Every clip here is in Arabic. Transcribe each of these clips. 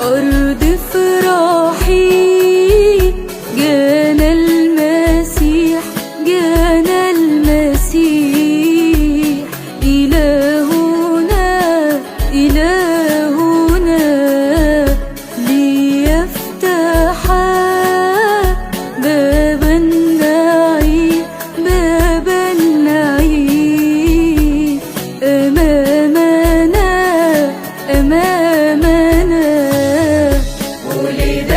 أرض افرحي، جانا المسيح، جانا المسيح، إلهنا إلهنا ليفتح باب النعيم، باب النعيم أمامنا أمامنا. ولد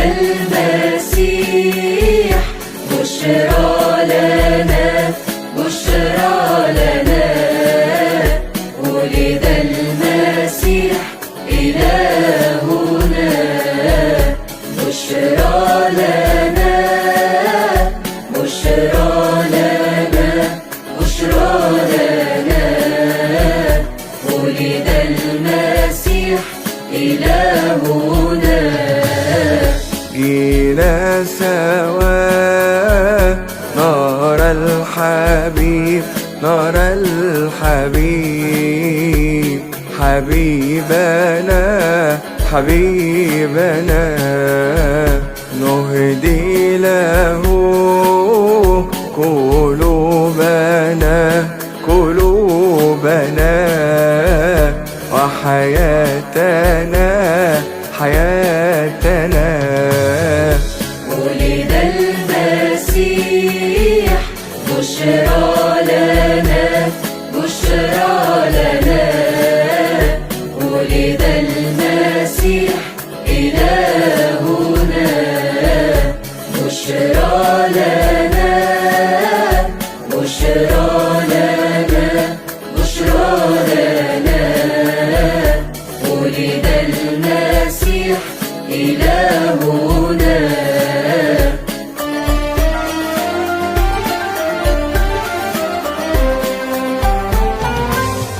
المسيح بشرى لنا، بشرى لنا، ولد المسيح إلهنا، بشرى لنا، بشرى لنا، بشرى لنا، ولد المسيح إلهنا. جينا سوا نرى الحبيب، نرى الحبيب، حبيبنا حبيبنا، نهدي له قلوبنا قلوبنا، وحياتنا حياتنا. ولد المسيح بشرى لنا، بشرى لنا، ولد المسيح إلهنا، بشرى لنا، بشرى لنا، بشرى لنا، ولد المسيح إلهنا.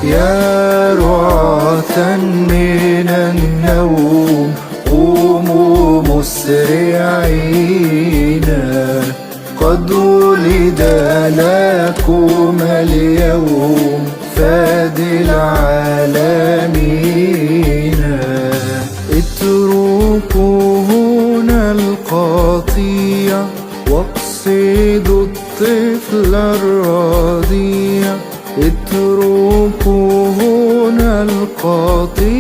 يا رعاة من النوم قوموا مسرعين، قد ولد لكم اليوم فادي العالمين. اتركوا هنا القطيع، واقصدوا الطفل الرضيع، اتركوا هنا القطيع،